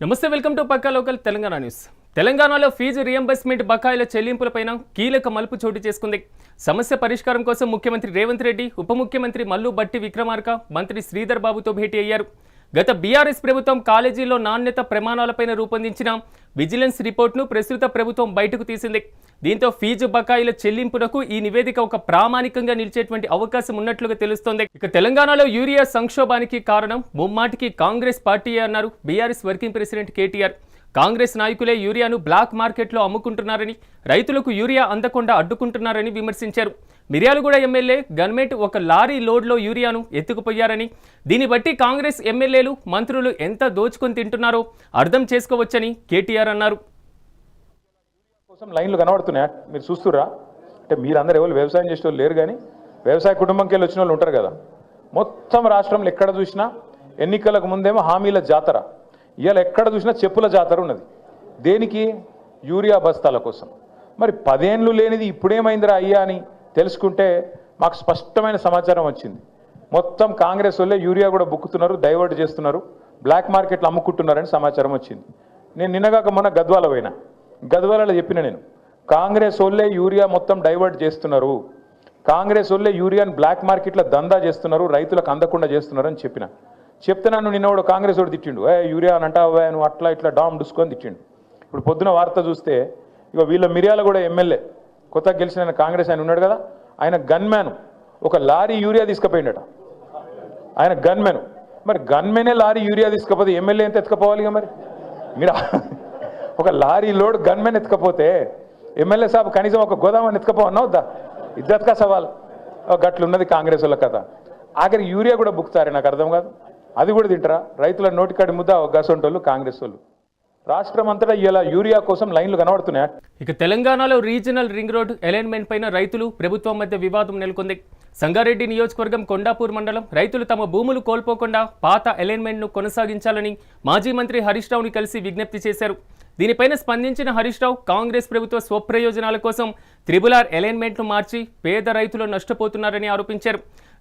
నమస్తే, welcome to Pakka local Telangana news. తెలంగాణలో fees reimbursement బకాయిల చెల్లింపులపైన కీలక మలుపు చోటు చేసుకుంది. సమస్య పరిష్కారం కోసం ముఖ్యమంత్రి రేవంత్ రెడ్డి, ఉప ముఖ్యమంత్రి మల్లు బట్టి విక్రమార్క, మంత్రి శ్రీధర్ బాబుతో భేటీ అయ్యారు. గత బీఆర్ఎస్ ప్రభుత్వం కాలేజీల్లో నాణ్యత ప్రమాణాలపైన రూపొందించిన విజిలెన్స్ రిపోర్ట్ను ప్రస్తుత ప్రభుత్వం బయటకు తీసింది. దీంతో ఫీజు బకాయిల చెల్లింపునకు ఈ నివేదిక ఒక ప్రామాణికంగా నిలిచేటువంటి అవకాశం ఉన్నట్లుగా తెలుస్తోంది. ఇక తెలంగాణలో యూరియా సంక్షోభానికి కారణం ముమ్మాటికి కాంగ్రెస్ పార్టీయే అన్నారు BRS working president KTR. Congress నాయకులే యూరియాను బ్లాక్ మార్కెట్లో అమ్ముకుంటున్నారని, రైతులకు యూరియా అందకుండా అడ్డుకుంటున్నారని విమర్శించారు. మిర్యాలగూడ ఎమ్మెల్యే గవర్నమెంట్ ఒక లారీ లోడ్లో యూరియాను ఎత్తుకుపోయారని, దీన్ని బట్టి కాంగ్రెస్ ఎమ్మెల్యేలు, మంత్రులు ఎంత దోచుకొని తింటున్నారో అర్థం చేసుకోవచ్చని కేటీఆర్ అన్నారు. కోసం లైన్లు కనబడుతున్నాయా? మీరు చూస్తురా అంటే మీరందరూ ఎవరు వ్యవసాయం చేసే వాళ్ళు లేరు, కానీ వ్యవసాయ కుటుంబంకి వెళ్ళి వచ్చిన వాళ్ళు ఉంటారు కదా. మొత్తం రాష్ట్రంలో ఎక్కడ చూసినా ఎన్నికలకు ముందేమో హామీల జాతర, ఇవాళ ఎక్కడ చూసినా చెప్పుల జాతర ఉన్నది. దేనికి? యూరియా బస్తాల కోసం. మరి 10 ఏళ్ళు లేనిది ఇప్పుడేమైందిరా అయ్యా అని తెలుసుకుంటే మాకు స్పష్టమైన సమాచారం వచ్చింది. మొత్తం కాంగ్రెస్ వాళ్ళే యూరియా కూడా బుక్కుతున్నారు, డైవర్ట్ చేస్తున్నారు, బ్లాక్ మార్కెట్లో అమ్ముకుంటున్నారని సమాచారం వచ్చింది. నేను నిన్నగాక మొన్న గద్వాల పోయినా, గద్వాలలో చెప్పిన నేను, కాంగ్రెస్ వాళ్ళే యూరియా మొత్తం డైవర్ట్ చేస్తున్నారు, కాంగ్రెస్ వాళ్ళే యూరియాని బ్లాక్ మార్కెట్లో దందా చేస్తున్నారు, రైతులకు అందకుండా చేస్తున్నారు అని చెప్పిన. చెప్తే నన్ను నిన్నవాడు కాంగ్రెస్ వాడు తిట్టిండు, యూరియా అని అంటావా నువ్వు, అట్లా ఇట్లా డామ్ డుసుకొని తిట్టిండు. ఇప్పుడు పొద్దున వార్త చూస్తే ఇక వీళ్ళ మిర్యాలగూడ ఎమ్మెల్యే కొత్తగా గెలిచిన కాంగ్రెస్ ఆయన ఉన్నాడు కదా, ఆయన గన్మ్యాన్ ఒక లారీ యూరియా తీసుకుపోయిండట. ఆయన గన్మెన్. మరి గన్మెనే లారీ యూరియా తీసుకపోతే ఎమ్మెల్యే ఎంత ఎత్తుకపోవాలి? ఇక మరి మీరు ఒక లారీ లోడ్ గన్మెన్ ఎత్తుకపోతే ఎమ్మెల్యే సాబ్ కనీసం ఒక గోదామని ఎత్తుకపోవన్నా వద్దా? ఇద్దరుగా సవాల్. గట్లున్నది కాంగ్రెస్ వాళ్ళ కథ. ఆఖరి యూరియా కూడా బుక్తారే, నాకు అర్థం కాదు. అది కూడా తింటారా? రైతుల నోటికాడి ముద్ద గసంటోళ్ళు కాంగ్రెస్ వాళ్ళు. రాష్ట్రం అంతటా ఇలా యూరియా కోసం లైన్లు కనబడుతున్నాయా? ఇక తెలంగాణలో రీజనల్ రింగ్ రోడ్ అలైన్మెంట్ పైన రైతులు, ప్రభుత్వం మధ్య వివాదం నెలకొంది. సంగారెడ్డి నియోజకవర్గం కొండాపూర్ మండలం రైతులు తమ భూములు కోల్పోకుండా పాత అలైన్మెంట్ను కొనసాగించాలని మాజీ మంత్రి హరీష్ రావుని కలిసి విజ్ఞప్తి చేశారు. దీనిపైన స్పందించిన హరీష్ రావు, కాంగ్రెస్ ప్రభుత్వ స్వప్రయోజనాల కోసం త్రిబుల్-ఆర్ అలైన్మెంట్ను మార్చి పేద రైతులు నష్టపోతున్నారని ఆరోపించారు.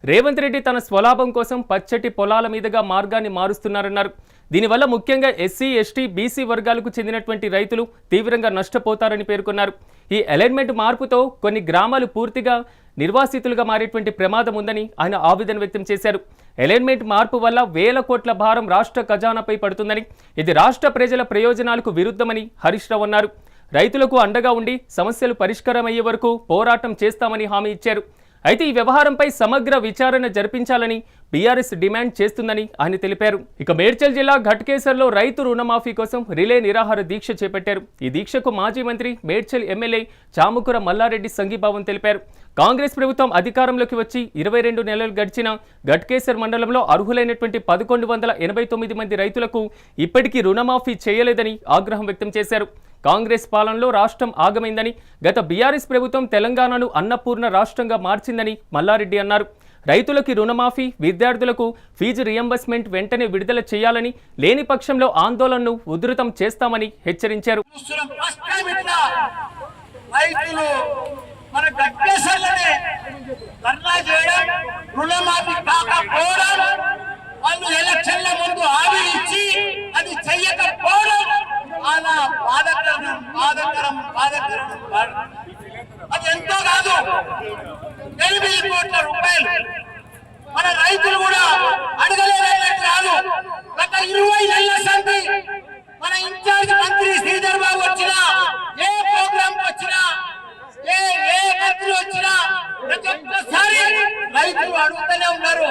రేవంత్ రెడ్డి తన స్వలాభం కోసం పచ్చటి పొలాల మీదుగా మార్గాన్ని మారుస్తున్నారన్నారు. దీనివల్ల ముఖ్యంగా ఎస్సీ, ఎస్టీ, బీసీ వర్గాలకు చెందినటువంటి రైతులు తీవ్రంగా నష్టపోతారని పేర్కొన్నారు. ఈ అలైన్మెంట్ మార్పుతో కొన్ని గ్రామాలు పూర్తిగా నిర్వాసితులుగా మారేటువంటి ప్రమాదం ఉందని ఆయన ఆవేదన వ్యక్తం చేశారు. అలైన్మెంట్ మార్పు వల్ల వేల కోట్ల భారం రాష్ట్ర ఖజానాపై పడుతుందని, ఇది రాష్ట్ర ప్రజల ప్రయోజనాలకు విరుద్ధమని హరీష్ రావు అన్నారు. రైతులకు అండగా ఉండి సమస్యలు పరిష్కారమయ్యే వరకు పోరాటం చేస్తామని హామీ ఇచ్చారు. అయితే ఈ వ్యవహారంపై సమగ్ర విచారణ జరిపించాలని బీఆర్ఎస్ డిమాండ్ చేస్తుందని ఆయన తెలిపారు. ఇక మేడ్చల్ జిల్లా ఘట్కేసర్లో రైతు రుణమాఫీ కోసం రిలే నిరాహార దీక్ష చేపట్టారు. ఈ దీక్షకు మాజీ మంత్రి, మేడ్చల్ ఎమ్మెల్యే చాముకుర మల్లారెడ్డి సంఘీభావం తెలిపారు. కాంగ్రెస్ ప్రభుత్వం అధికారంలోకి వచ్చి 22 నెలలు గడిచిన ఘట్కేసర్ మండలంలో అర్హులైనటువంటి 1189 మంది రైతులకు ఇప్పటికీ రుణమాఫీ చేయలేదని ఆగ్రహం వ్యక్తం చేశారు. కాంగ్రెస్ పాలనలో రాష్ట్రం ఆగమైందని, గత బీఆర్ఎస్ ప్రభుత్వం తెలంగాణను అన్నపూర్ణ రాష్ట్రంగా మార్చిందని మల్లారెడ్డి అన్నారు. రైతులకి రుణమాఫీ, విద్యార్థులకు ఫీజు రియంబర్స్మెంట్ వెంటనే విడుదల చేయాలని, లేని పక్షంలో ఆందోళనను ఉధృతం చేస్తామని హెచ్చరించారు. వాళ్ళు ఎలక్షన్ల ముందు హామీ ఇచ్చి అది చెయ్యకపోవడం చాలా బాధకరం. అది ఎంతో కాదు, 8 కోట్ల రూపాయలు మన రైతులు కూడా అడగలేనట్టు కాదు. గత 20 నెలల సంది మన ఇన్ఛార్జ్ మంత్రి శ్రీధర్ బాబు వచ్చినా, ఏ ప్రోగ్రామ్ వచ్చినా, ఏ మంత్రి వచ్చినా ప్రతి ఒక్కసారి రైతులు అడుగుతూనే ఉన్నారు,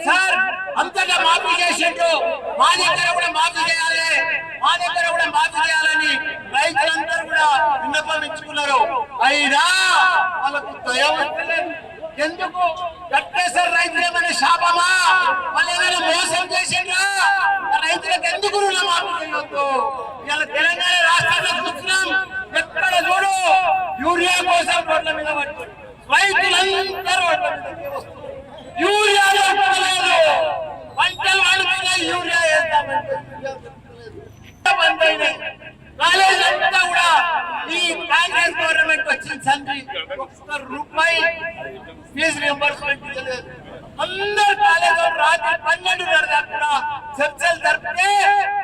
సార్ అంతగా మాఫీ చేసిండ్రు, మా దగ్గర కూడా మాఫీ చేయాలి, మా దగ్గర కూడా మాఫీ చేయాలని రైతులందరూ కూడా విన్నపం ఇచ్చుకున్నారు. అయినా వాళ్ళకు దయవస్తలేదు. ఎందుకు? ఘట్కేసర్ రైతులేమన్నా శాపమా? వాళ్ళు ఏదైనా మోసం చేసిండ్రా? రైతులకు ఎందుకు రుణమాఫీ చేయొద్దు? ఇలా తెలంగాణ రాష్ట్రంలో చూస్తున్నాం, ఎక్కడ చూడు యూరియా కోసం రోడ్ల మీద పట్టు రైతులందరూ యూరియా పంటలు వాడుతున్నాయి, యూరియా కాలేజంతా కూడా ఈ కాంగ్రెస్ గవర్నమెంట్ వచ్చిన సంది ₹1 ఫీజు రియంబర్స్మెంట్ ఇవ్వలేదు. అందరు కాలేజీలో రాత్రి 12:30 దాకా చర్చలు జరిపితే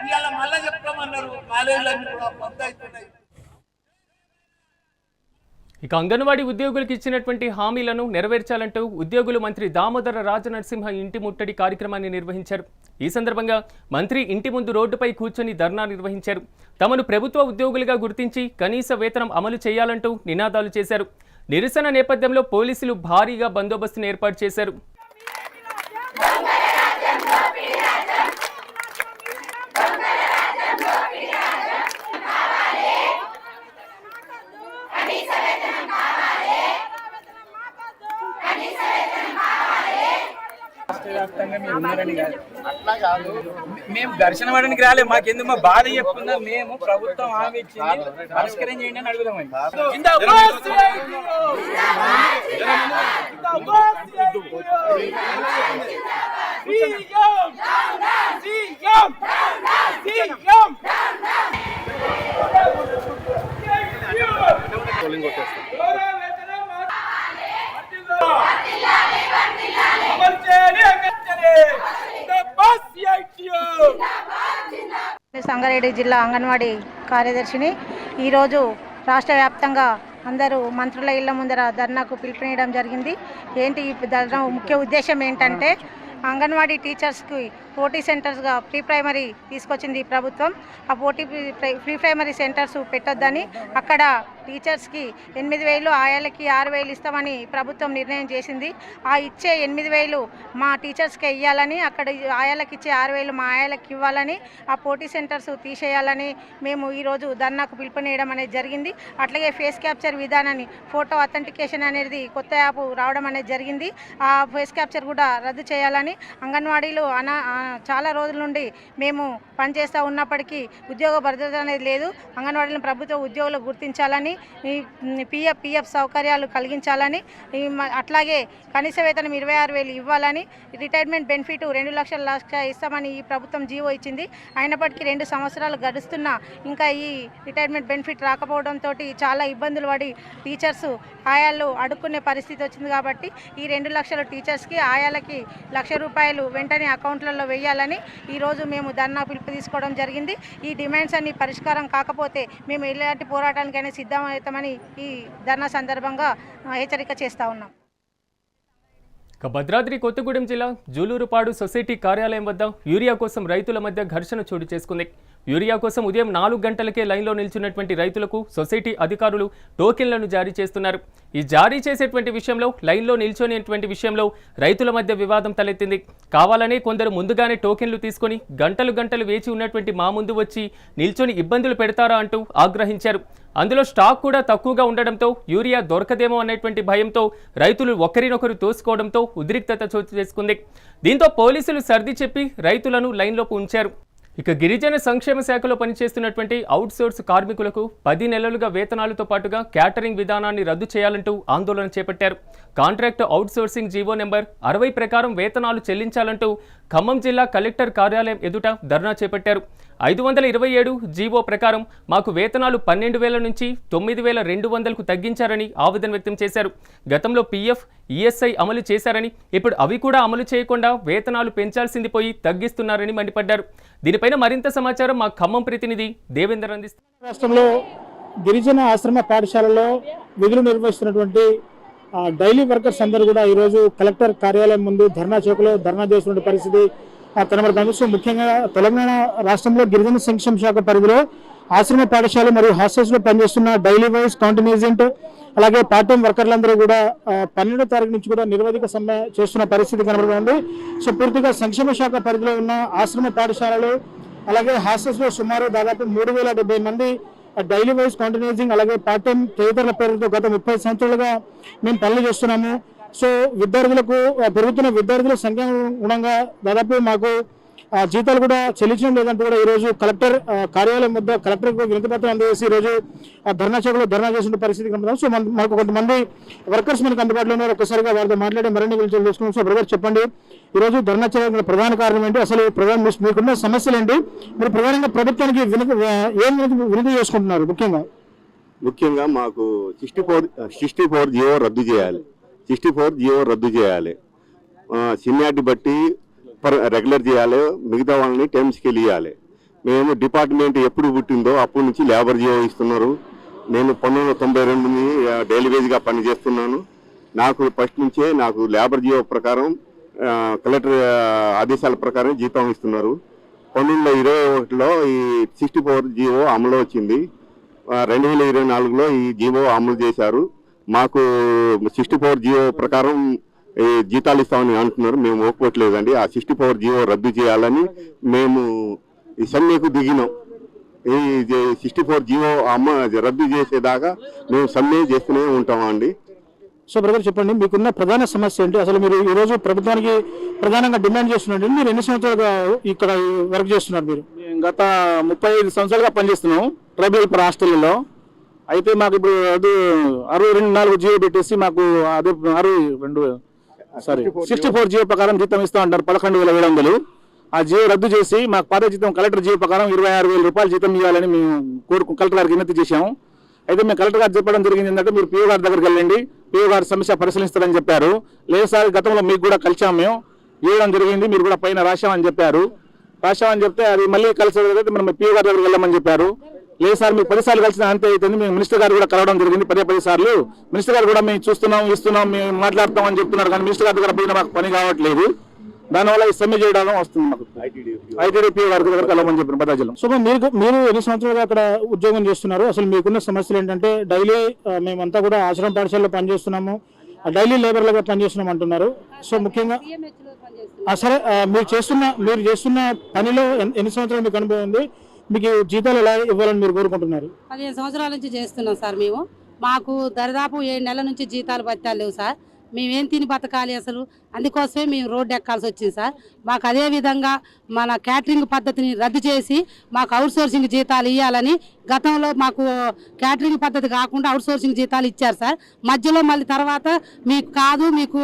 ఇవాళ మళ్ళా చెప్తాం ఇక అంగన్వాడీ ఉద్యోగులకు ఇచ్చినటువంటి హామీలను నెరవేర్చాలంటూ ఉద్యోగులు మంత్రి దామోదర రాజనరసింహ ఇంటి ముట్టడి కార్యక్రమాన్ని నిర్వహించారు. ఈ సందర్భంగా మంత్రి ఇంటి ముందు రోడ్డుపై కూర్చొని ధర్నా నిర్వహించారు. తమను ప్రభుత్వ ఉద్యోగులుగా గుర్తించి కనీస వేతనం అమలు చేయాలంటూ నినాదాలు చేశారు. నిరసన నేపథ్యంలో పోలీసులు భారీగా బందోబస్తును ఏర్పాటు చేశారు. అట్లా కాదు, మేము ఘర్షణ పడడానికి రాలేదు. మాకెందుకు మా బాధ చెప్పుకుందాం. మేము ప్రభుత్వం హామీ ఇచ్చింది పరిష్కారం చేయండి అని అడుగుదామని. సంగారెడ్డి జిల్లా అంగన్వాడీ కార్యదర్శిని. ఈరోజు రాష్ట్ర వ్యాప్తంగా అందరూ మంత్రుల ఇళ్ల ముందర ధర్నాకు పిలుపునియడం జరిగింది. ఏంటి ఈ ధర్నా ముఖ్య ఉద్దేశం ఏంటంటే, అంగన్వాడీ టీచర్స్కి పోటీ సెంటర్స్గా ప్రీ ప్రైమరీ తీసుకొచ్చింది ప్రభుత్వం. ఆ ప్రీ ప్రైమరీ సెంటర్స్ పెట్టొద్దని, అక్కడ టీచర్స్కి 8,000, ఆయాలకి 6,000 ఇస్తామని ప్రభుత్వం నిర్ణయం చేసింది. ఆ ఇచ్చే 8,000 మా టీచర్స్కే ఇవ్వాలని, అక్కడ ఆయాలకి ఇచ్చే 6,000 మా ఆయాలకి ఇవ్వాలని, ఆ పోటీ సెంటర్స్ తీసేయాలని మేము ఈరోజు ధర్నాకు పిలుపునియడం అనేది జరిగింది. అట్లాగే ఫేస్ క్యాప్చర్ విధానాన్ని, ఫోటో అథెంటికేషన్ అనేది కొత్త యాప్ రావడం అనేది జరిగింది. ఆ ఫేస్ క్యాప్చర్ కూడా రద్దు చేయాలని, అంగన్వాడీలు చాలా రోజుల నుండి మేము పనిచేస్తూ ఉన్నప్పటికీ ఉద్యోగ భద్రత అనేది లేదు. అంగన్వాడీలను ప్రభుత్వ ఉద్యోగులు గుర్తించాలని, పిఎఫ్ సౌకర్యాలు కలిగించాలని, అట్లాగే కనీస వేతనం 26,000 ఇవ్వాలని, రిటైర్మెంట్ బెనిఫిట్ 2 లక్షల ఇస్తామని ఈ ప్రభుత్వం జీవో ఇచ్చింది. అయినప్పటికీ 2 సంవత్సరాలు గడుస్తున్నా ఇంకా ఈ రిటైర్మెంట్ బెనిఫిట్ రాకపోవడంతో చాలా ఇబ్బందులు పడి టీచర్స్ ఆయాలు అడుక్కునే పరిస్థితి వచ్చింది. కాబట్టి ఈ 2 లక్షల టీచర్స్కి, ఆయాలకి ₹1,00,000 వెంటనే అకౌంట్లలో వేయాలని ఈరోజు మేము ధర్నా పిలుపు తీసుకోవడం జరిగింది. ఈ డిమాండ్స్ అన్ని పరిష్కారం కాకపోతే మేము ఎలాంటి పోరాటానికైనా సిద్ధమవుతామని ఈ ధర్నా సందర్భంగా హెచ్చరిక చేస్తూ ఉన్నాం. భద్రాద్రి కొత్తగూడెం జిల్లా జూలూరుపాడు సొసైటీ కార్యాలయం వద్ద యూరియా కోసం రైతుల మధ్య ఘర్షణ చోటు చేసుకుంది. యూరియా కోసం ఉదయం 4 గంటలకే లైన్లో నిల్చున్నటువంటి రైతులకు సొసైటీ అధికారులు టోకెన్లను జారీ చేస్తున్నారు. ఈ జారీ చేసేటువంటి విషయంలో, లైన్లో నిల్చొనేటువంటి విషయంలో రైతుల మధ్య వివాదం తలెత్తింది. కావాలనే కొందరు ముందుగానే టోకెన్లు తీసుకొని గంటలు వేచి ఉన్నటువంటి మా ముందు వచ్చి నిల్చొని ఇబ్బందులు పెడతారా అంటూ ఆగ్రహించారు. అందులో స్టాక్ కూడా తక్కువగా ఉండడంతో యూరియా దొరకదేమో అనేటువంటి భయంతో రైతులు ఒకరినొకరు తోసుకోవడంతో ఉద్రిక్తత చోటు చేసుకుంది. దీంతో పోలీసులు సర్ది చెప్పి రైతులను లైన్లోకి ఉంచారు. ఇక గిరిజన సంక్షేమ శాఖలో పనిచేస్తున్నటువంటి అవుట్సోర్స్ కార్మికులకు 10 నెలలుగా వేతనాలతో పాటుగా క్యాటరింగ్ విధానాన్ని రద్దు చేయాలంటూ ఆందోళన చేపట్టారు. కాంట్రాక్ట్ అవుట్సోర్సింగ్ జీవో నెంబర్ 60 ప్రకారం వేతనాలు చెల్లించాలంటూ ఖమ్మం జిల్లా కలెక్టర్ కార్యాలయం ఎదుట ధర్నా చేపట్టారు. 527 జీవో ప్రకారం మాకు వేతనాలు 12,000 నుంచి 9,200కు తగ్గించారని ఆవేదన వ్యక్తం చేశారు. గతంలో పిఎఫ్, ఈఎస్ఐ అమలు చేశారని, ఇప్పుడు అవి కూడా అమలు చేయకుండా వేతనాలు పెంచాల్సింది పోయి తగ్గిస్తున్నారని మండిపడ్డారు. దీనిపైన మరింత సమాచారం మా ఖమ్మం ప్రతినిధి దేవేందర్ అందిస్తారు. రాష్ట్రంలో గిరిజన ఆశ్రమ పాఠశాలలో విధులు నిర్వహిస్తున్నటువంటి డైలీ వర్కర్స్ అందరూ కూడా ఈరోజు కలెక్టర్ కార్యాలయం ముందు ధర్నా చౌక్లో ధర్నా చేస్తున్న పరిస్థితి కనబడుతుంది. సో ముఖ్యంగా తెలంగాణ రాష్ట్రంలో గిరిజన సంక్షేమ శాఖ పరిధిలో ఆశ్రమ పాఠశాల మరియు హాస్టల్స్ లో పనిచేస్తున్న డైలీ వైజ్, కాంటినెంట్ అలాగే పార్ట్ టైం వర్కర్లందరూ కూడా 12వ తారీఖు నుంచి కూడా నిరవధిక సమ్మె చేస్తున్న పరిస్థితి కనబడుతుంది. సో పూర్తిగా సంక్షేమ శాఖ పరిధిలో ఉన్న ఆశ్రమ పాఠశాలలు అలాగే హాస్టల్స్ లో సుమారు దాదాపు 3,070 మంది డైలీ వైజ్, కాంటినెంట్ అలాగే పార్ట్ టైం తదితరుల పేరుతో గత 30 సంవత్సరాలుగా మేము పనులు చేస్తున్నాము. సో విద్యార్థులకు పెరుగుతున్న విద్యార్థుల సంఖ్య గుణంగా దాదాపు మాకు జీతాలు కూడా చెల్లించడం లేదంటూ కూడా ఈరోజు కలెక్టర్ కార్యాలయం వద్ద కలెక్టర్కు వినతి పత్రం అందజేసి ఈరోజు ధర్నా చౌకలో ధర్నా చేసిన పరిస్థితి కనబడుతుంది. సో మాకు కొంతమంది వర్కర్స్ మనకు అందుబాటులో ఉన్నారు. ఒక్కసారిగా వారితో మాట్లాడి మరిన్ని విషయాలు తెలుసుకున్నాం. సో బ్రదర్, చెప్పండి, ఈరోజు ధర్నా చేయడానికి ప్రధాన కారణం ఏంటి? అసలు మీకున్న సమస్యలు ఏంటి? మీరు ప్రధానంగా ప్రభుత్వానికి ఏం వినతి చేసుకుంటున్నారు? ముఖ్యంగా మాకు 64 జీవో రద్దు చేయాలి. 64 జీవో రద్దు చేయాలి. సీనియారిటీ బట్టి రెగ్యులర్ చేయాలి. మిగతా వాళ్ళని టైమ్స్కి వెళ్ళాలి. మేము డిపార్ట్మెంట్ ఎప్పుడు పుట్టిందో అప్పటి నుంచి లేబర్ జీవో ఇస్తున్నారు. నేను 1992 డైలీ వేజ్గా పనిచేస్తున్నాను. నాకు ఫస్ట్ నుంచే నాకు లేబర్ జీవో ప్రకారం కలెక్టర్ ఆదేశాల ప్రకారం జీతం ఇస్తున్నారు. 1921లో ఈ 64 జీవో అమలు వచ్చింది. 2024లో ఈ జీవో అమలు చేశారు. మాకు 64 జీవో ప్రకారం ఈ జీతాలు ఇస్తామని అంటున్నారు. మేము ఒప్పుకోవట్లేదండి. ఆ 64 జీవో రద్దు చేయాలని మేము ఈ సమ్మెకు దిగినాం. ఈ 64 జీవో రద్దు చేసేదాకా మేము సమ్మె చేస్తూనే ఉంటామండి. సో బ్రదర్ చెప్పండి, మీకున్న ప్రధాన సమస్య ఏంటి? అసలు మీరు ఈ రోజు ప్రభుత్వానికి ప్రధానంగా డిమాండ్ చేస్తున్నారు. మీరు ఎన్ని సంవత్సరాలుగా ఇక్కడ వర్క్ చేస్తున్నారు? మీరు గత 35 సంవత్సరాలుగా పనిచేస్తున్నాం ట్రైబల్ హాస్టల్లో. అయితే మాకు ఇప్పుడు అది 64 జీవో పెట్టేసి మాకు అదే 64 జీవో ప్రకారం జీతం ఇస్తా అంటారు 11,700. ఆ జీవో రద్దు చేసి మాకు పాత జీతం కలెక్టర్ జీవో ప్రకారం 26,000 రూపాయలు జీతం ఇవ్వాలని మేము కలెక్టర్ గారికి వినతి చేశాము. అయితే మేము కలెక్టర్ గారు చెప్పడం జరిగింది ఏంటంటే మీరు పిఓ గారి దగ్గరికి వెళ్ళండి, పిఓ గారి సమస్య పరిశీలిస్తారని చెప్పారు. లేదు సార్, గతంలో మీకు కూడా కలిసాము, మేము ఇవ్వడం జరిగింది, మీరు కూడా పైన రాశామని చెప్పారు. రాశామని చెప్తే అది మళ్ళీ కలిసి మనం పిఓ గారి దగ్గరికి వెళ్ళమని చెప్పారు. లేదు సార్, మీకు 10 సార్లు కలిసిన అంతే అవుతుంది. మేము మినిస్టర్ గారు కూడా కలవడం జరిగింది 10 సార్లు. మినిస్టర్ గారు కూడా మేము చూస్తున్నాం, ఇస్తున్నాం, మేము మాట్లాడతాం అని చెప్తున్నారు. కానీ మినిస్టర్ గారి దగ్గర పోయినా మాకు పని కావట్లేదు. దానివల్ల ఈ సమ్మె చేయడం వస్తుంది. మాకు ఐటీడీపీ వారి దగ్గర కలవమని చెప్పిన భద్రాచలం. సో మీరు ఎన్ని సంవత్సరాలుగా అక్కడ ఉద్యోగం చేస్తున్నారు? అసలు మీకున్న సమస్యలు ఏంటంటే డైలీ మేమంతా కూడా ఆశ్రమ పాఠశాలలో పనిచేస్తున్నాము, డైలీ లేబర్లుగా పనిచేస్తున్నాం అంటున్నారు. సో ముఖ్యంగా సరే, మీరు చేస్తున్న పనిలో ఎన్ని సంవత్సరాలు మీకు అనుభవం ఉంది? మీకు జీతాలు ఎలా ఇవ్వాలని మీరు కోరుకుంటున్నారు? 15 సంవత్సరాల నుంచి చేస్తున్నాం సార్. మాకు దరిదాపు 7 నెలల నుంచి జీతాలు బత్తాలు లేవు సార్. మేమేం తిని బతకాలి అసలు? అందుకోసమే మేము రోడ్డు ఎక్కాల్సి వచ్చింది సార్. మాకు అదే విధంగా మన క్యాటరింగ్ పద్ధతిని రద్దు చేసి మాకు అవుట్ సోర్సింగ్ జీతాలు ఇవ్వాలని, గతంలో మాకు క్యాటరింగ్ పద్ధతి కాకుండా అవుట్ సోర్సింగ్ జీతాలు ఇచ్చారు సార్. మధ్యలో మళ్ళీ తర్వాత మీకు కాదు, మీకు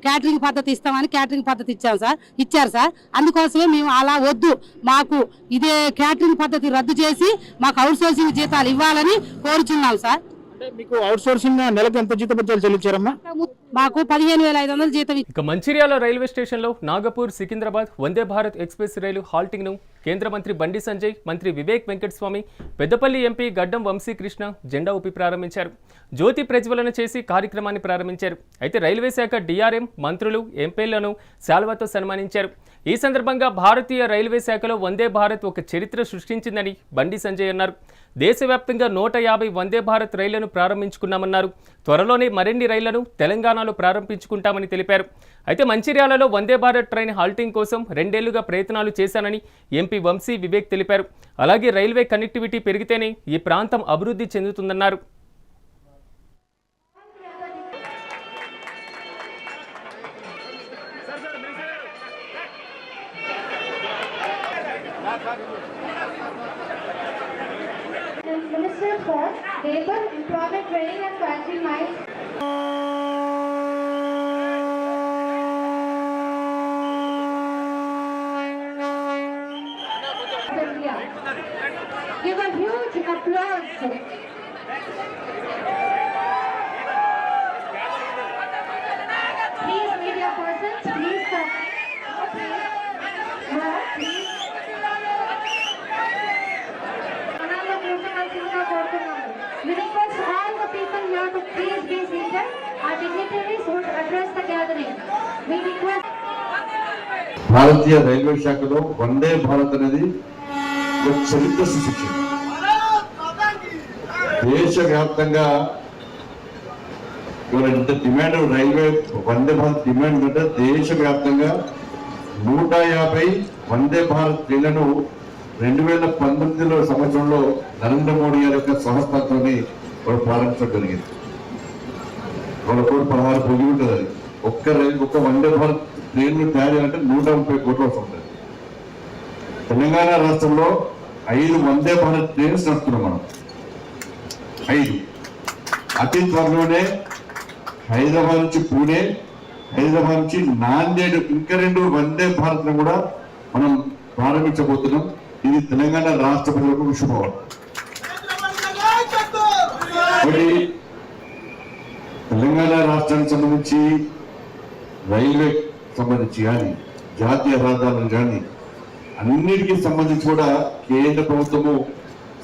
క్యాటరింగ్ పద్ధతి ఇస్తామని క్యాటరింగ్ పద్ధతి ఇచ్చారు సార్. అందుకోసమే మేము అలా వద్దు, మాకు ఇదే క్యాటరింగ్ పద్ధతి రద్దు చేసి మాకు అవుట్ సోర్సింగ్ జీతాలు ఇవ్వాలని కోరుచున్నాం సార్. అంటే మీకు అవుట్ సోర్సింగ్ నెలకు ఎంత జీతభత్యాలు చెల్లించారమ్మా? మాకు 15,500 జీతం. ఇక మంచిర్యాల రైల్వే స్టేషన్లో నాగపూర్ సికింద్రాబాద్ వందే భారత్ ఎక్స్ప్రెస్ రైలు హాల్టింగ్ను కేంద్ర మంత్రి బండి సంజయ్, మంత్రి వివేక్ వెంకటస్వామి, పెద్దపల్లి ఎంపీ గడ్డం వంశీకృష్ణ జెండా ఊపి ప్రారంభించారు. జ్యోతి ప్రజ్వలన చేసి కార్యక్రమాన్ని ప్రారంభించారు. అయితే రైల్వే శాఖ డిఆర్ఎం, మంత్రులు, ఎంపీలను శాల్వాతో సన్మానించారు. ఈ సందర్భంగా భారతీయ రైల్వే శాఖలో వందే భారత్ ఒక చరిత్ర సృష్టించిందని బండి సంజయ్ అన్నారు. దేశవ్యాప్తంగా 150 వందే భారత్ రైళ్లను ప్రారంభించుకున్నామన్నారు. త్వరలోనే మరిన్ని రైళ్లను తెలంగాణలో ప్రారంభించుకుంటామని తెలిపారు. అయితే మంచిర్యాలలో వందే భారత్ ట్రైన్ హాల్టింగ్ కోసం 2 ఏళ్లుగా ప్రయత్నాలు చేశానని ఎంపీ వంశీ వివేక్ తెలిపారు. అలాగే రైల్వే కనెక్టివిటీ పెరిగితేనే ఈ ప్రాంతం అభివృద్ధి చెందుతుందన్నారు. Minister for Labour, Employment, Training and Factory Mines. Give a huge applause. Please, media persons, please come. Please. We request all the people here to please be seated. Our dignitaries would address the gathering. We request. Bharatiya railway శాఖలో వందే భారత్ అనేది ఒక చరిత్ర సృష్టించింది. దేశవ్యాప్తంగా ఇవాళ ఇంత demand railway Vande Bharat demand అంటే దేశవ్యాప్తంగా 150 వందే భారత్ ట్రైన్లను 2019 సంవత్సరంలో నరేంద్ర మోడీ గారి యొక్క సంస్థతో వాళ్ళు ప్రారంభించడం జరిగింది. వాళ్ళ కోటి 16 కోట్లు ఉంటుంది. అది ఒక్క వందే భారత్ ట్రైన్ తయారు చేయాలంటే 130 కోట్ల అవసరం ఉంటుంది. తెలంగాణ రాష్ట్రంలో 5 వందే భారత్ ట్రైన్స్ నడుపుతున్నాం మనం. 5 అతి త్వరలోనే హైదరాబాద్ నుంచి పూణే, హైదరాబాద్ నుంచి నాందేడ్ ఇంకా 2 వందే భారత్ను కూడా మనం ప్రారంభించబోతున్నాం. ఇది తెలంగాణ రాష్ట్ర ప్రజలకు శుభవార్త. మరి తెలంగాణ రాష్ట్రానికి సంబంధించి రైల్వే సంబంధించి కానీ జాతీయ రహదారులు కానీ అన్నిటికీ సంబంధించి కూడా కేంద్ర ప్రభుత్వము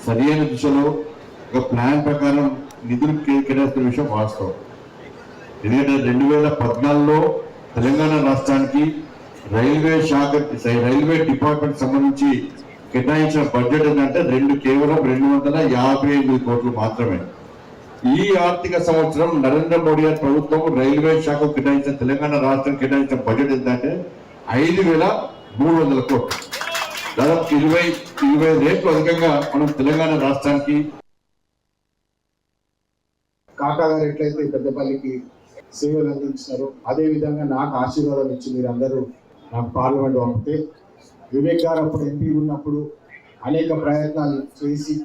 సరైన దిశలో ఒక ప్లాన్ ప్రకారం నిధులు కేటాయిస్తున్న విషయం వాస్తవం. ఎందుకంటే 2014లో తెలంగాణ రాష్ట్రానికి రైల్వే డిపార్ట్మెంట్ సంబంధించి కేటాయించిన బడ్జెట్ ఏంటంటే కేవలం 258 కోట్లు మాత్రమే. ఈ ఆర్థిక సంవత్సరం నరేంద్ర మోడీ గారి ప్రభుత్వం రైల్వే శాఖ కేటాయించిన తెలంగాణ రాష్ట్రం కేటాయించిన బడ్జెట్ ఏంటంటే 5,300 కోట్లు. దాదాపు 20 రేట్లు అధికంగా మనం తెలంగాణ రాష్ట్రానికి. కాకా గారు ఎట్లయితే పెద్దపల్లికి సేవలు అందించినారో అదే విధంగా నాకు ఆశీర్వాదం ఇచ్చి మీరందరూ నాకు పార్లమెంట్ పంపితే, వివేక్ గారు అప్పుడు ఎంపీ ఉన్నప్పుడు అనేక ప్రయత్నాలు చేసి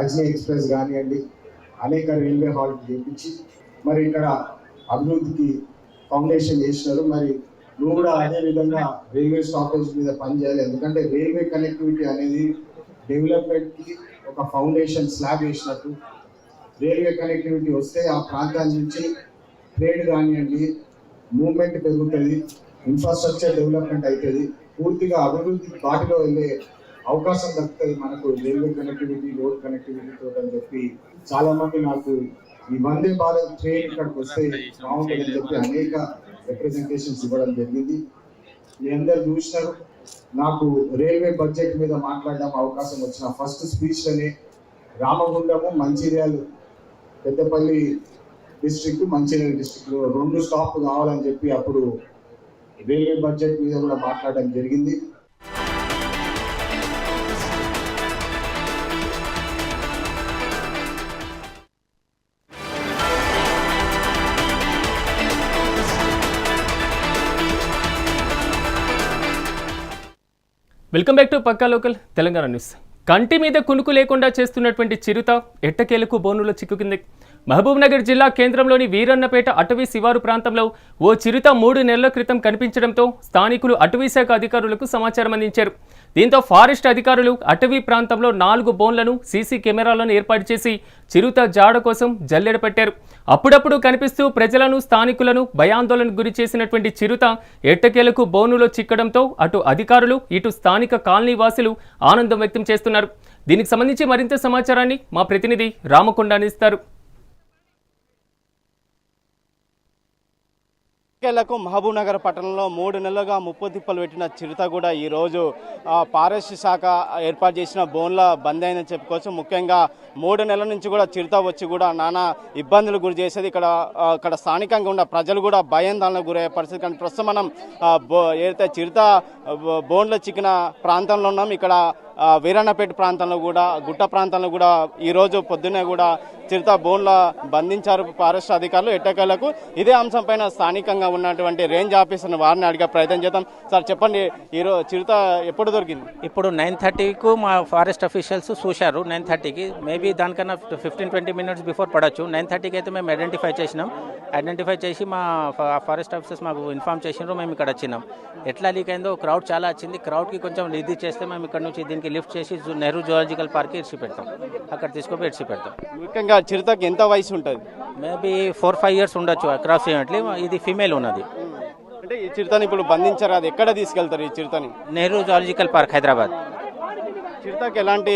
అజ్నీ ఎక్స్ప్రెస్ కానివ్వండి, అనేక రైల్వే హాల్ చేయించి మరి ఇక్కడ అభివృద్ధికి ఫౌండేషన్ చేసినారు. మరి నువ్వు కూడా అదే విధంగా రైల్వే స్టాపేజ్ మీద పనిచేయాలి. ఎందుకంటే రైల్వే కనెక్టివిటీ అనేది డెవలప్మెంట్కి ఒక ఫౌండేషన్ స్లాబ్ వేసినట్టు. రైల్వే కనెక్టివిటీ వస్తే ఆ ప్రాంతాల నుంచి ట్రేడ్ కానివ్వండి, మూవ్మెంట్ పెరుగుతుంది, ఇన్ఫ్రాస్ట్రక్చర్ డెవలప్మెంట్ అవుతుంది, పూర్తిగా అభివృద్ధి బాటలో వెళ్ళే అవకాశం దక్కుతుంది మనకు రైల్వే కనెక్టివిటీ, రోడ్ కనెక్టివిటీ తోటి అని చెప్పి చాలా మంది నాకు ఈ వందే భారత్ ట్రైన్ ఇక్కడికి వస్తే బాగుంటుందని చెప్పి అనేక రిప్రజెంటేషన్స్ ఇవ్వడం జరిగింది. మీ అందరు చూసినారు. నాకు రైల్వే బడ్జెట్ మీద మాట్లాడడం అవకాశం వచ్చిన ఫస్ట్ స్పీచ్లోనే రామగుండము, మంచిర్యాల, పెద్దపల్లి డిస్ట్రిక్ట్, మంచిర్యాల డిస్ట్రిక్ట్లో 2 స్టాప్ కావాలని చెప్పి అప్పుడు రైల్వే బడ్జెట్ మీద కూడా మాట్లాడడం జరిగింది. Welcome back to Pakka local Telangana news. కంటి మీద కునుకు లేకుండా చేస్తున్నటువంటి చిరుత ఎట్టకేలకు బోనులో చిక్కుకుంది. మహబూబ్నగర్ జిల్లా కేంద్రంలోని వీరన్నపేట అటవీ శివారు ప్రాంతంలో ఓ చిరుత 3 నెలల క్రితం కనిపించడంతో స్థానికులు అటవీ శాఖ అధికారులకు సమాచారం అందించారు. దీంతో ఫారెస్ట్ అధికారులు అటవీ ప్రాంతంలో 4 బోన్లను సీసీ కెమెరాలను ఏర్పాటు చేసి చిరుత జాడ కోసం జల్లెడ పెట్టారు. అప్పుడప్పుడు కనిపిస్తూ ప్రజలను, స్థానికులను భయాందోళనకు గురి చేసినటువంటి చిరుత ఎట్టకేలకు బోనులో చిక్కడంతో అటు అధికారులు, ఇటు స్థానిక కాలనీ వాసులు ఆనందం వ్యక్తం చేస్తున్నారు. దీనికి సంబంధించి మరింత సమాచారాన్ని మా ప్రతినిధి రామకొండ అందిస్తారు. ఎట్టకేలకు మహబూబ్ నగర్ పట్టణంలో 3 నెలలుగా ముప్పు తిప్పలు పెట్టిన చిరుత కూడా ఈరోజు ఫారెస్ట్ శాఖ ఏర్పాటు చేసిన బోన్ల బంద్ అయిందని చెప్పుకోవచ్చు. ముఖ్యంగా 3 నెలల నుంచి కూడా చిరుత వచ్చి కూడా నానా ఇబ్బందులు గురి చేసేది. ఇక్కడ స్థానికంగా ఉన్న ప్రజలు కూడా భయాందోళనకు గురయ్యే పరిస్థితి. కానీ ప్రస్తుతం మనం ఏదైతే చిరుత బోన్లో చిక్కిన ప్రాంతంలో ఉన్నాం. ఇక్కడ వీరన్నపేట ప్రాంతంలో కూడా, గుట్ట ప్రాంతంలో కూడా ఈరోజు పొద్దున్నే కూడా చిరుత బోన్ల బంధించారు ఫారెస్ట్ అధికారులు. ఎట్టకేలకు ఇదే అంశం పైన స్థానికంగా ఉన్నటువంటి రేంజ్ ఆఫీసర్ని వారిని అడిగే ప్రయత్నం చేద్దాం. సార్ చెప్పండి, ఈరోజు చిరుత ఎప్పుడు దొరికింది? ఇప్పుడు 9:30కు మా ఫారెస్ట్ అఫీషియల్స్ చూశారు. 9:30కి మేబీ దానికన్నా 15-20 మినిట్స్ బిఫోర్ పడవచ్చు. 9:30కి అయితే మేము ఐడెంటిఫై చేసి మా ఫారెస్ట్ ఆఫీసర్స్ మాకు ఇన్ఫార్మ్ చేసినారు. మేము ఇక్కడ వచ్చినాం. ఎట్లా లీక్ అయిందో క్రౌడ్ చాలా వచ్చింది. క్రౌడ్కి కొంచెం ఇది చేస్తే మేము ఇక్కడ నుంచి దీనికి లిఫ్ట్ చేసి నెహ్రూ జువాలజికల్ పార్క్కి ఇడిచి పెడతాం. అక్కడ తీసుకొని ఇడిచి పెడతాం. ముఖ్యంగా చిరుతకి ఎంత వయసు ఉంటుంది? మేబీ 4-5 ఇయర్స్ ఉండొచ్చు అప్రాక్సిమేట్లీ. ఇది ఫీమేల్ ఉన్నది. అంటే ఈ చిరుతని ఇప్పుడు బంధించారు, అది ఎక్కడ తీసుకెళ్తారు ఈ చిరుతని? Nehru zoological park, Hyderabad. చిరుతకి ఎలాంటి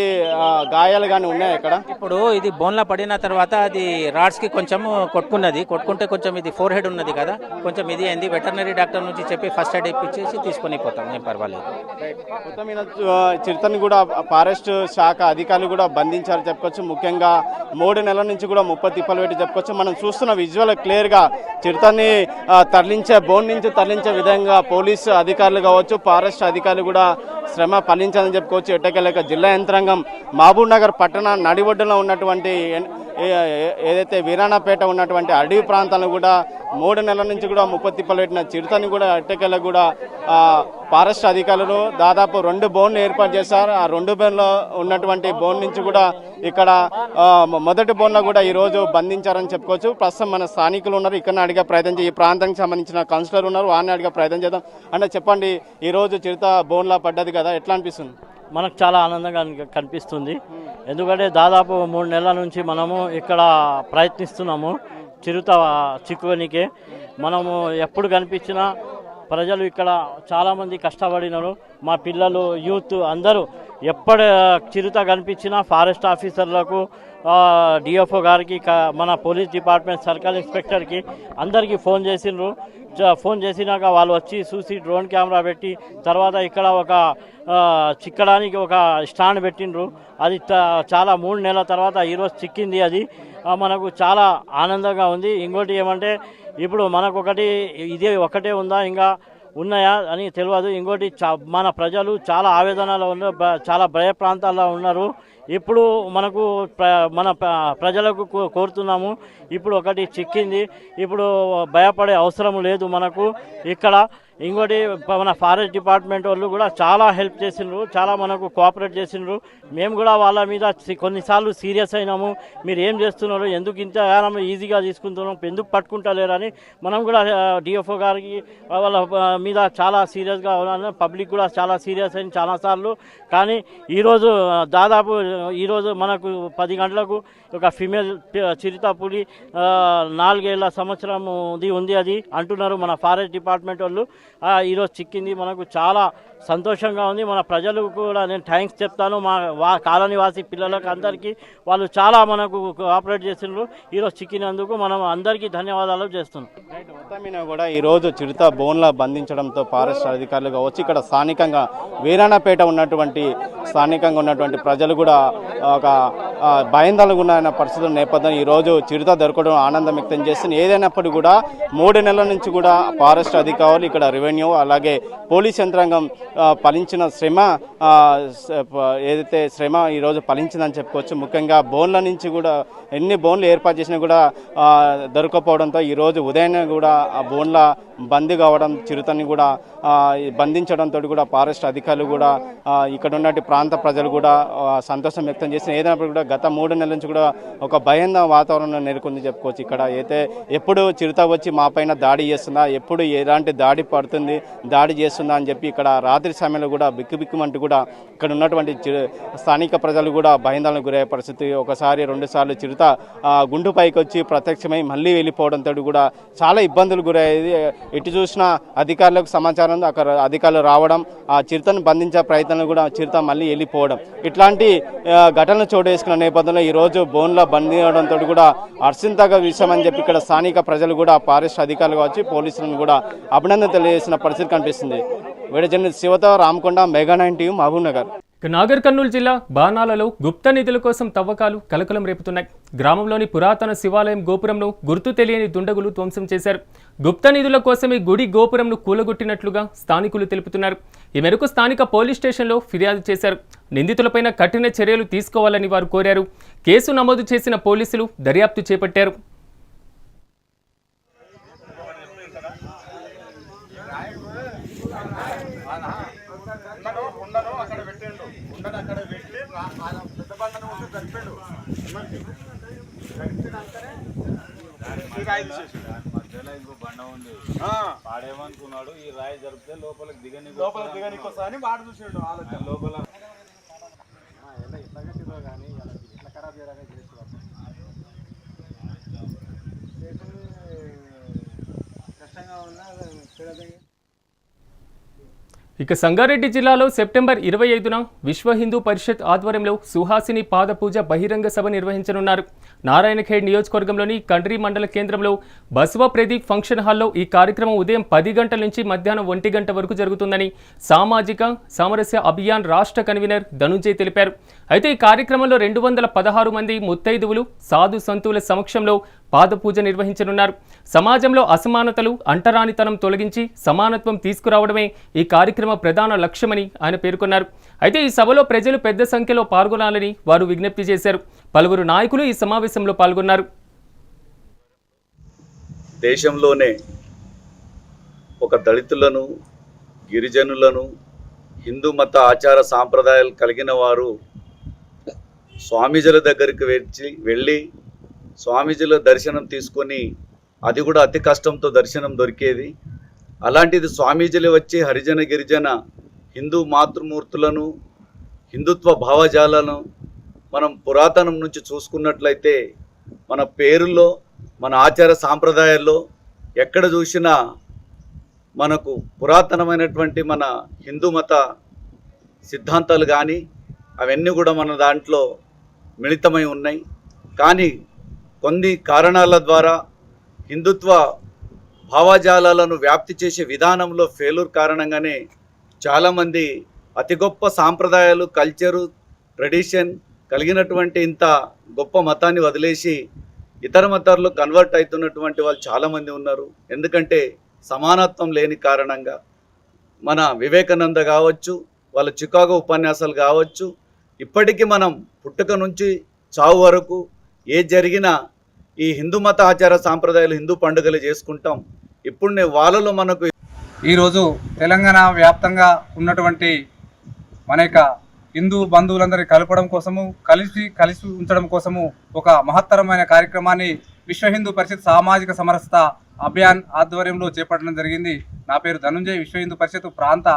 గాయాలు కానీ ఉన్నాయా ఇక్కడ? ఇప్పుడు ఇది బోన్లా పడిన తర్వాత అది రాడ్స్కి కొంచెం కొట్టుకుంటే కొంచెం ఇది 4 హెడ్ ఉన్నది కదా, కొంచెం ఇది అయింది. వెటర్నరీ డాక్టర్ నుంచి చెప్పి ఫస్ట్ ఎయిడ్ ఇప్పించేసి తీసుకొని పోతాం, ఏం పర్వాలేదు. మొత్తం మీద చిరుతని కూడా ఫారెస్ట్ శాఖ అధికారులు కూడా బంధించారు చెప్పుకోవచ్చు. ముఖ్యంగా 3 నెలల నుంచి కూడా ముప్పు తిప్పలు పెట్టి చెప్పుకోవచ్చు. మనం చూస్తున్న విజువల్ క్లియర్గా చిరుతని బోన్ నుంచి తరలించే విధంగా పోలీసు అధికారులు కావచ్చు, ఫారెస్ట్ అధికారులు కూడా శ్రమ ఫలించాలని చెప్పుకోవచ్చు. ఎట్టకేలేక జిల్లా యంత్రాంగం మహబూబ్ నగర్ పట్టణ నడిబొడ్డులో ఉన్నటువంటి ఏదైతే వీరాణపేట ఉన్నటువంటి అడవి ప్రాంతాలను కూడా 3 నెలల నుంచి కూడా ముప్పు తిప్పలు పెట్టిన చిరుతని కూడా ఎట్టకేలకు కూడా ఫారెస్ట్ అధికారులు దాదాపు 2 బోన్లు ఏర్పాటు చేశారు. ఆ 2 బోన్లో ఉన్నటువంటి బోన్ నుంచి కూడా ఇక్కడ మొదటి బోన్లో కూడా ఈరోజు బంధించారని చెప్పుకోవచ్చు. ప్రస్తుతం మన స్థానికులు ఉన్నారు, ఇక్కడ అడిగే ప్రయత్నం ఈ ప్రాంతానికి సంబంధించిన కౌన్సిలర్ ఉన్నారు, వారిని అడిగే ప్రయత్నం చేద్దాం. అంటే చెప్పండి, ఈరోజు చిరుత బోన్లా పడ్డది కదా, ఎట్లా అనిపిస్తుంది? మనకు చాలా ఆనందంగా కనిపిస్తుంది. ఎందుకంటే దాదాపు 3 నెలల నుంచి మనము ఇక్కడ ప్రయత్నిస్తున్నాము చిరుత చిక్కువనికి. మనము ఎప్పుడు కనిపించినా ప్రజలు ఇక్కడ చాలామంది కష్టపడినారు. మా పిల్లలు, యూత్ అందరూ ఎప్పుడు చిరుత కనిపించినా ఫారెస్ట్ ఆఫీసర్లకు, డిఎఫ్ఓ గారికి, మన పోలీస్ డిపార్ట్మెంట్ సర్కిల్ ఇన్స్పెక్టర్కి అందరికీ ఫోన్ చేసిండ్రు. ఫోన్ చేసినాక వాళ్ళు వచ్చి చూసి డ్రోన్ కెమెరా పెట్టి తర్వాత ఇక్కడ ఒక చిక్కడానికి ఒక స్టాండ్ పెట్టిండ్రు. అది చాలా 3 నెలల తర్వాత ఈరోజు చిక్కింది. అది మనకు చాలా ఆనందంగా ఉంది. ఇంకోటి ఏమంటే ఇప్పుడు మనకొకటి ఇదే ఒకటే ఉందా, ఇంకా ఉన్నాయా అని తెలియదు. ఇంకోటి మన ప్రజలు చాలా ఆవేదనలో ఉన్నారు, చాలా భయ ప్రాంతాల్లో ఉన్నారు. ఇప్పుడు మనకు మన ప్రజలకు కోరుతున్నాము, ఇప్పుడు ఒకటి చిక్కింది, ఇప్పుడు భయపడే అవసరం లేదు మనకు ఇక్కడ. ఇంకోటి మన ఫారెస్ట్ డిపార్ట్మెంట్ వాళ్ళు కూడా చాలా హెల్ప్ చేసిండ్రు, చాలా మనకు కోఆపరేట్ చేసిండ్రు. మేము కూడా వాళ్ళ మీద కొన్నిసార్లు సీరియస్ అయినాము, మీరు ఏం చేస్తున్నారు, ఎందుకు ఇంత ఈజీగా తీసుకుంటున్నాం, ఎందుకు పట్టుకుంటలేరని మనం కూడా డిఎఫ్ఓ గారికి వాళ్ళ మీద చాలా సీరియస్గా ఉన్నాను. పబ్లిక్ కూడా చాలా సీరియస్ అయింది చాలాసార్లు. కానీ ఈరోజు ఈరోజు మనకు 10 గంటలకు ఒక ఫీమేల్ చిరుతపులి 4 ఏళ్ల సంవత్సరం ఉంది అది అంటున్నారు మన ఫారెస్ట్ డిపార్ట్మెంట్ వాళ్ళు. ఈరోజు చిక్కింది, మనకు చాలా సంతోషంగా ఉంది. మన ప్రజలకు కూడా నేను థ్యాంక్స్ చెప్తాను, మా కాలనీవాసి పిల్లలకు అందరికీ. వాళ్ళు చాలా మనకు కోఆపరేట్ చేసిండ్రు. ఈరోజు చిక్కినందుకు మనం అందరికీ ధన్యవాదాలు చేస్తున్నాం. మొత్తం మీద కూడా ఈరోజు చిరుత బోన్ల బంధించడంతో ఫారెస్ట్ అధికారులు కావచ్చు, ఇక్కడ స్థానికంగా వీరాణపేట ఉన్నటువంటి ప్రజలు కూడా ఒక భయాందోళనగా ఉన్న పరిస్థితుల నేపథ్యంలో ఈరోజు చిరుత దొరకడం ఆనందం వ్యక్తం చేస్తుంది. ఏదైనప్పటికీ కూడా 3 నెలల నుంచి కూడా ఫారెస్ట్ అధికారులు, ఇక్కడ రెవెన్యూ, అలాగే పోలీస్ యంత్రాంగం ఫలించిన శ్రమ ఈరోజు ఫలించిందని చెప్పుకోవచ్చు. ముఖ్యంగా బోన్ల నుంచి కూడా ఎన్ని బోన్లు ఏర్పాటు చేసినా కూడా దొరకపోవడంతో ఈరోజు ఉదయాన్నే కూడా ఆ బోన్ల బందీ కావడం, చిరుతని కూడా బంధించడంతో కూడా ఫారెస్ట్ అధికారులు కూడా ఇక్కడ ఉన్నటువంటి ప్రాంత ప్రజలు కూడా సంతోషం వ్యక్తం చేసిన. ఏదైనప్పుడు కూడా గత 3 నెలల నుంచి కూడా ఒక భయంగా వాతావరణం నెలకొంది చెప్పుకోవచ్చు. ఇక్కడ అయితే ఎప్పుడు చిరుత వచ్చి మా పైన దాడి చేస్తుందా, ఎప్పుడు ఎలాంటి దాడి చేస్తుందా అని చెప్పి ఇక్కడ రాత్రి సమయంలో కూడా బిక్కుబిక్కుమంటూ కూడా ఇక్కడ ఉన్నటువంటి స్థానిక ప్రజలు కూడా భయాందోళనకు గురయ్యే పరిస్థితి. ఒకసారి 2 సార్లు చిరుత గుండు పైకి వచ్చి ప్రత్యక్షమై మళ్ళీ వెళ్ళిపోవడంతో కూడా చాలా ఇబ్బందులు గురయ్యేది. ఎటు చూసినా అధికారులకు సమాచారం, అక్కడ అధికారులు రావడం, ఆ చిరుతను బంధించే ప్రయత్నంలో కూడా చిరుత మళ్ళీ వెళ్ళిపోవడం, ఇట్లాంటి ఘటనలు చోటు చేసుకున్న నేపథ్యంలో ఈరోజు బోన్ల బంధించడంతో కూడా హర్షింతగా విషయం అని చెప్పి ఇక్కడ స్థానిక ప్రజలు కూడా ఫారెస్ట్ అధికారులు కావచ్చు, పోలీసులను కూడా అభినందన తెలియజేసిన పరిస్థితి కనిపిస్తుంది. వీడియో జర్నలిస్ట్ శివతో Ramakonda, mega 9 TV, Mahbubnagar. Nagarkurnool జిల్లా బాణాలలో గుప్త నిధుల కోసం తవ్వకాలు కలకలం రేపుతున్నాయి. గ్రామంలోని పురాతన శివాలయం గోపురంను గుర్తు తెలియని దుండగులు ధ్వంసం చేశారు. గుప్త నిధుల కోసమే గుడి గోపురంను కూలగొట్టినట్లుగా స్థానికులు తెలుపుతున్నారు. ఈ మేరకు స్థానిక పోలీస్ స్టేషన్లో ఫిర్యాదు చేశారు. నిందితులపైన కఠిన చర్యలు తీసుకోవాలని వారు కోరారు. కేసు నమోదు చేసిన పోలీసులు దర్యాప్తు చేపట్టారు. పాడేమనుకున్నాడు, ఈ రాయి జరిపితే లోపలికి దిగని అని వాడు చూసాడు ఆలోచన లోపల ఎట్లా కట్టిదో కానీ ఎట్లా ఖరాబ్ చేయాలని కష్టంగా ఉన్నా. ఇక సంగారెడ్డి జిల్లాలో సెప్టెంబర్ 25న విశ్వ హిందూ పరిషత్ ఆధ్వర్యంలో సుహాసిని పాద పూజ బహిరంగ సభ నిర్వహించనున్నారు. నారాయణఖేడ్ నియోజకవర్గంలోని కండ్రి మండల కేంద్రంలో బసవ ప్రదీప్ ఫంక్షన్ హాల్లో ఈ కార్యక్రమం ఉదయం 10 గంటల నుంచి మధ్యాహ్నం 1 గంట వరకు జరుగుతుందని సామాజిక సామరస్య అభియాన్ రాష్ట్ర కన్వీనర్ ధనుంజయ్ తెలిపారు. అయితే ఈ కార్యక్రమంలో 216 మంది ముత్తైదువులు సాధు సంతుల సమక్షంలో పాదపూజ నిర్వహించనున్నారు. సమాజంలో అసమానతలు, అంటరానితనం తొలగించి సమానత్వం తీసుకురావడమే ఈ కార్యక్రమ ప్రధాన లక్ష్యమని ఆయన పేర్కొన్నారు. అయితే ఈ సభలో ప్రజలు పెద్ద సంఖ్యలో పాల్గొనాలని వారు విజ్ఞప్తి చేశారు. పలువురు నాయకులు ఈ సమావేశంలో పాల్గొన్నారు. దేశంలోనే ఒక దళితులను, గిరిజనులను, హిందూ మత ఆచార సాంప్రదాయాలు కలిగిన వారు స్వామీజీల దగ్గరికి వెళ్ళి స్వామీజీల దర్శనం తీసుకొని, అది కూడా అతి కష్టంతో దర్శనం దొరికేది. అలాంటిది స్వామీజీలు వచ్చి హరిజన గిరిజన హిందూ మాతృమూర్తులను, హిందుత్వ భావజాలను మనం పురాతనం నుంచి చూసుకున్నట్లయితే మన పేరుల్లో, మన ఆచార సాంప్రదాయాల్లో ఎక్కడ చూసినా మనకు పురాతనమైనటువంటి మన హిందూ మత సిద్ధాంతాలు కానీ అవన్నీ కూడా మన దాంట్లో మిళితమై ఉన్నాయి. కానీ కొన్ని కారణాల ద్వారా హిందుత్వ భావజాలాలను వ్యాప్తి చేసే విధానంలో ఫెయిల్యూర్ కారణంగానే చాలామంది అతి గొప్ప సాంప్రదాయాలు, కల్చరు, ట్రెడిషన్ కలిగినటువంటి ఇంత గొప్ప మతాన్ని వదిలేసి ఇతర మతాల్లో కన్వర్ట్ అవుతున్నటువంటి వాళ్ళు చాలామంది ఉన్నారు. ఎందుకంటే సమానత్వం లేని కారణంగా మన వివేకానంద కావచ్చు, వాళ్ళ చికాగో ఉపన్యాసాలు కావచ్చు, ఇప్పటికీ మనం పుట్టుక నుంచి చావు వరకు ఏ జరిగినా ఈ హిందూ మత ఆచార సాంప్రదాయాలు, హిందూ పండుగలు చేసుకుంటాం. ఇప్పుడు వాళ్ళలో మనకు ఈరోజు తెలంగాణ వ్యాప్తంగా ఉన్నటువంటి మన యొక్క హిందూ బంధువులందరినీ కలపడం కోసము, కలిసి ఉంచడం కోసము ఒక మహత్తరమైన కార్యక్రమాన్ని విశ్వ హిందూ పరిషత్ సామాజిక సమరసత అభియాన్ ఆధ్వర్యంలో చేపట్టడం జరిగింది. నా పేరు ధనుంజయ్, విశ్వ హిందూ పరిషత్ ప్రాంత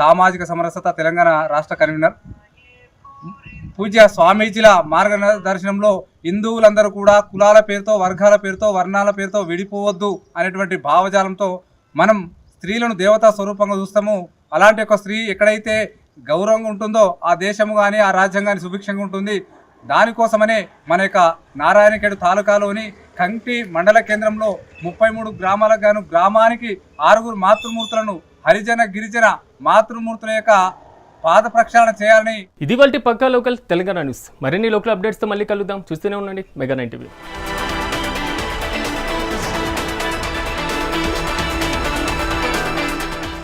సామాజిక సమరసత తెలంగాణ రాష్ట్ర కన్వీనర్. పూజ్య స్వామీజీల మార్గదర్శనంలో హిందువులందరూ కూడా కులాల పేరుతో, వర్గాల పేరుతో, వర్ణాల పేరుతో విడిపోవద్దు అనేటువంటి భావజాలంతో మనం స్త్రీలను దేవతా స్వరూపంగా చూస్తాము. అలాంటి ఒక స్త్రీ ఎక్కడైతే గౌరవంగా ఉంటుందో ఆ దేశము కానీ ఆ రాజ్యం కానీ సుభిక్షంగా ఉంటుంది. దానికోసమనే మన యొక్క నారాయణఖేడ్ తాలూకాలోని కంటి మండల కేంద్రంలో 33 గ్రామాలకు గాను గ్రామానికి 6 మాతృమూర్తులను హరిజన గిరిజన మాతృమూర్తుల యొక్క పాద ప్రక్షాళన చేయాలని. ఇది వాళ్ళ పక్కా లోకల్ తెలంగాణ న్యూస్. మరిన్ని లోకల్ అప్డేట్స్తో మళ్ళీ కలుద్దాం. చూస్తూనే ఉండండి మెగా 9 టీవీ.